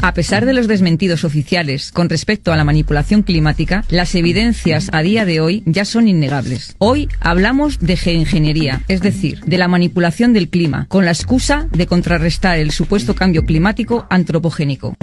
A pesar de los desmentidos oficiales con respecto a la manipulación climática, las evidencias a día de hoy ya son innegables. Hoy hablamos de geoingeniería, es decir, de la manipulación del clima, con la excusa de contrarrestar el supuesto cambio climático antropogénico.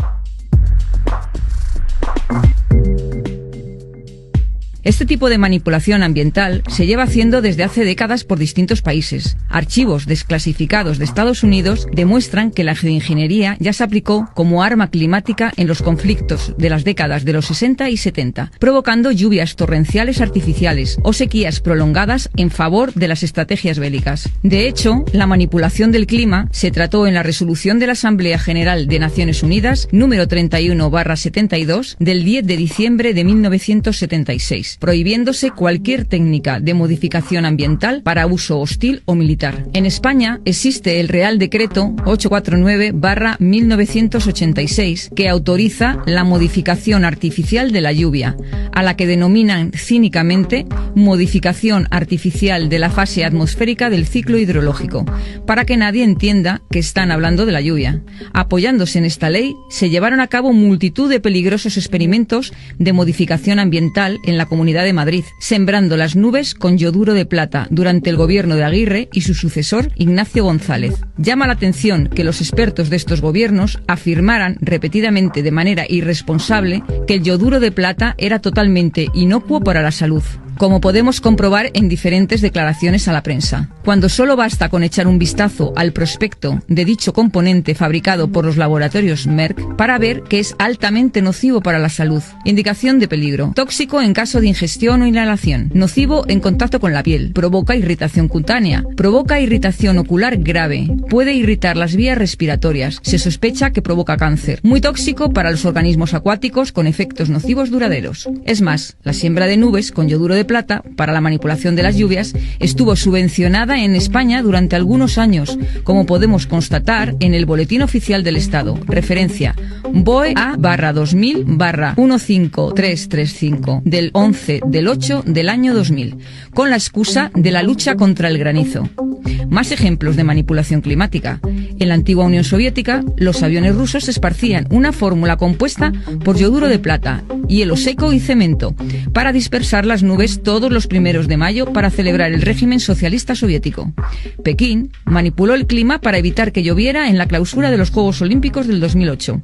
Este tipo de manipulación ambiental se lleva haciendo desde hace décadas por distintos países. Archivos desclasificados de Estados Unidos demuestran que la geoingeniería ya se aplicó como arma climática en los conflictos de las décadas de los 60 y 70, provocando lluvias torrenciales artificiales o sequías prolongadas en favor de las estrategias bélicas. De hecho, la manipulación del clima se trató en la resolución de la Asamblea General de Naciones Unidas número 31/72 del 10 de diciembre de 1976. Prohibiéndose cualquier técnica de modificación ambiental para uso hostil o militar. En España existe el Real Decreto 849/1986 que autoriza la modificación artificial de la lluvia, a la que denominan cínicamente modificación artificial de la fase atmosférica del ciclo hidrológico, para que nadie entienda que están hablando de la lluvia. Apoyándose en esta ley, se llevaron a cabo multitud de peligrosos experimentos de modificación ambiental en la Comunidad de Madrid, sembrando las nubes con yoduro de plata durante el gobierno de Aguirre y su sucesor Ignacio González. Llama la atención que los expertos de estos gobiernos afirmaran repetidamente de manera irresponsable que el yoduro de plata era totalmente inocuo para la salud, como podemos comprobar en diferentes declaraciones a la prensa, cuando solo basta con echar un vistazo al prospecto de dicho componente fabricado por los laboratorios Merck para ver que es altamente nocivo para la salud. Indicación de peligro: tóxico en caso de ingestión o inhalación, nocivo en contacto con la piel, provoca irritación cutánea, provoca irritación ocular grave, puede irritar las vías respiratorias, se sospecha que provoca cáncer, muy tóxico para los organismos acuáticos con efectos nocivos duraderos. Es más, la siembra de nubes con yoduro de plata para la manipulación de las lluvias estuvo subvencionada en España durante algunos años, como podemos constatar en el Boletín Oficial del Estado, referencia BOE A/2000/15335 del 11 del 8 del año 2000, con la excusa de la lucha contra el granizo. Más ejemplos de manipulación climática. En la antigua Unión Soviética, los aviones rusos esparcían una fórmula compuesta por yoduro de plata, hielo seco y cemento para dispersar las nubes todos los 1 de mayo para celebrar el régimen socialista soviético. Pekín manipuló el clima para evitar que lloviera en la clausura de los Juegos Olímpicos del 2008.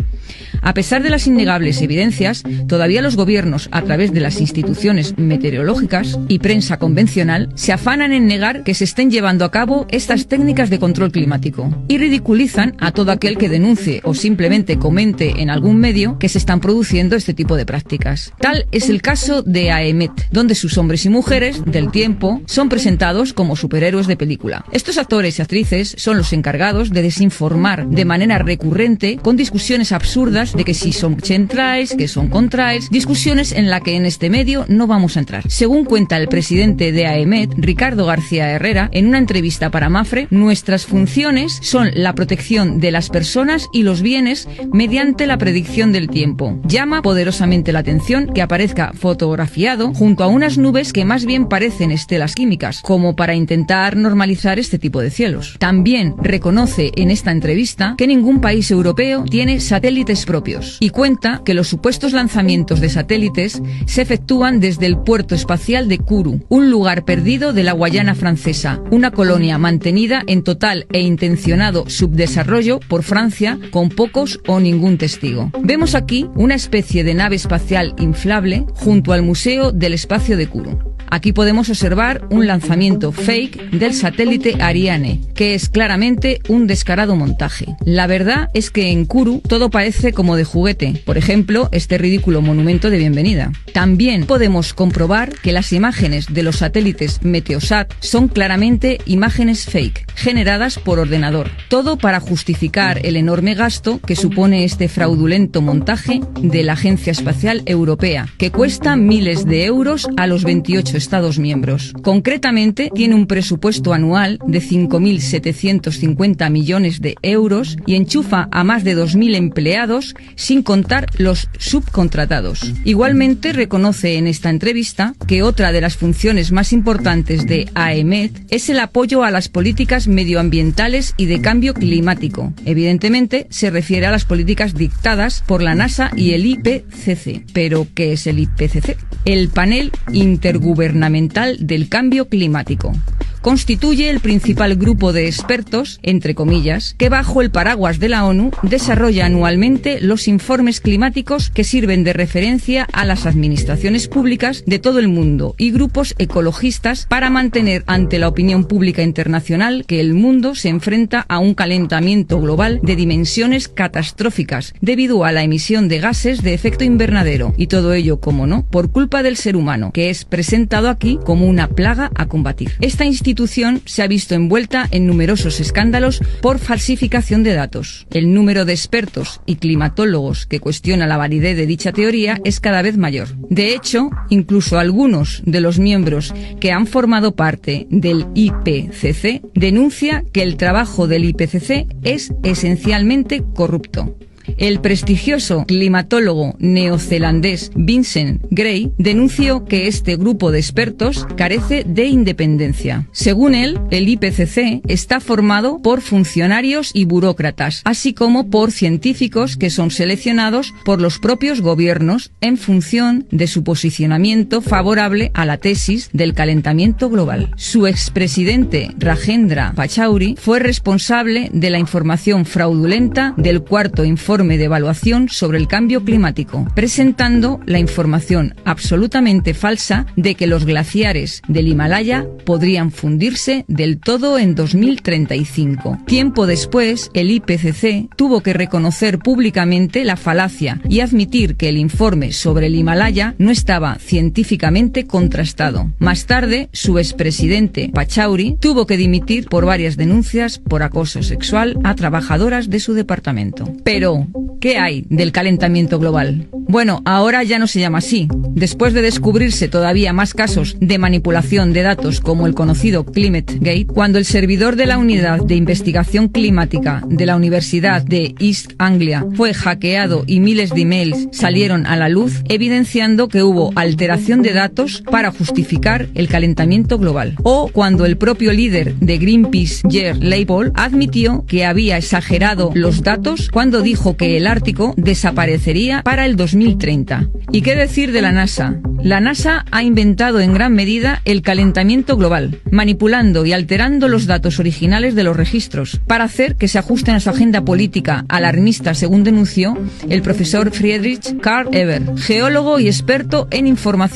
A pesar de las innegables evidencias, todavía los gobiernos, a través de las instituciones meteorológicas y prensa convencional, se afanan en negar que se estén llevando a cabo estas técnicas de control climático y ridiculizan a todo aquel que denuncie o simplemente comente en algún medio que se están produciendo este tipo de prácticas. Tal es el caso de AEMET, donde sus hombres y mujeres del tiempo son presentados como superhéroes de película. Estos actores y actrices son los encargados de desinformar de manera recurrente con discusiones absurdas de que si son chemtrails, que son contrails, discusiones en la que en este medio no vamos a entrar. Según cuenta el presidente de AEMET, Ricardo García Herrera, en una entrevista para Mafre, nuestras funciones son la protección de las personas y los bienes mediante la predicción del tiempo. Llama poderosamente la atención que aparezca fotografiado junto a unas nubes que más bien parecen estelas químicas, como para intentar normalizar este tipo de cielos. También reconoce en esta entrevista que ningún país europeo tiene satélites propios y cuenta que los supuestos lanzamientos de satélites se efectúan desde el puerto espacial de Kourou, un lugar perdido de la Guayana francesa, una colonia mantenida en total e intencionado subdesarrollo por Francia con pocos o ningún testigo. Vemos aquí una especie de nave espacial inflable junto al Museo del Espacio de Kourou. Aquí podemos observar un lanzamiento fake del satélite Ariane, que es claramente un descarado montaje. La verdad es que en Kourou todo parece como de juguete, por ejemplo, este ridículo monumento de bienvenida. También podemos comprobar que las imágenes de los satélites Meteosat son claramente imágenes fake, generadas por ordenador. Todo para justificar el enorme gasto que supone este fraudulento montaje de la Agencia Espacial Europea, que cuesta miles de euros a los 28 Estados miembros. Concretamente, tiene un presupuesto anual de 5.750 millones de euros y enchufa a más de 2.000 empleados, sin contar los subcontratados. Igualmente, reconoce en esta entrevista que otra de las funciones más importantes de AEMET es el apoyo a las políticas medioambientales y de cambio climático. Evidentemente, se refiere a las políticas dictadas por la NASA y el IPCC. ¿Pero qué es el IPCC? El Panel Intergubernamental del Cambio Climático. Constituye el principal grupo de expertos, entre comillas, que bajo el paraguas de la ONU desarrolla anualmente los informes climáticos que sirven de referencia a las administraciones públicas de todo el mundo y grupos ecologistas para mantener ante la opinión pública internacional que el mundo se enfrenta a un calentamiento global de dimensiones catastróficas debido a la emisión de gases de efecto invernadero, y todo ello, como no, por culpa del ser humano, que es presentado aquí como una plaga a combatir. Esta institución se ha visto envuelta en numerosos escándalos por falsificación de datos. El número de expertos y climatólogos que cuestiona la validez de dicha teoría es cada vez mayor. De hecho, incluso algunos de los miembros que han formado parte del IPCC denuncia que el trabajo del IPCC es esencialmente corrupto. El prestigioso climatólogo neozelandés Vincent Gray denunció que este grupo de expertos carece de independencia. Según él, el IPCC está formado por funcionarios y burócratas, así como por científicos que son seleccionados por los propios gobiernos en función de su posicionamiento favorable a la tesis del calentamiento global. Su expresidente Rajendra Pachauri fue responsable de la información fraudulenta del cuarto informe de evaluación sobre el cambio climático, presentando la información absolutamente falsa de que los glaciares del Himalaya podrían fundirse del todo en 2035. Tiempo después, el IPCC tuvo que reconocer públicamente la falacia y admitir que el informe sobre el Himalaya no estaba científicamente contrastado. Más tarde, su expresidente Pachauri tuvo que dimitir por varias denuncias por acoso sexual a trabajadoras de su departamento. Pero ¿qué hay del calentamiento global? Bueno, ahora ya no se llama así. Después de descubrirse todavía más casos de manipulación de datos como el conocido ClimateGate, cuando el servidor de la Unidad de Investigación Climática de la Universidad de East Anglia fue hackeado y miles de emails salieron a la luz, evidenciando que hubo alteración de datos para justificar el calentamiento global. O cuando el propio líder de Greenpeace, Jared Leibol, admitió que había exagerado los datos cuando dijo que el Ártico desaparecería para el 2030. ¿Y qué decir de la NASA? La NASA ha inventado en gran medida el calentamiento global, manipulando y alterando los datos originales de los registros, para hacer que se ajusten a su agenda política alarmista, según denunció el profesor Friedrich Karl Eber, geólogo y experto en información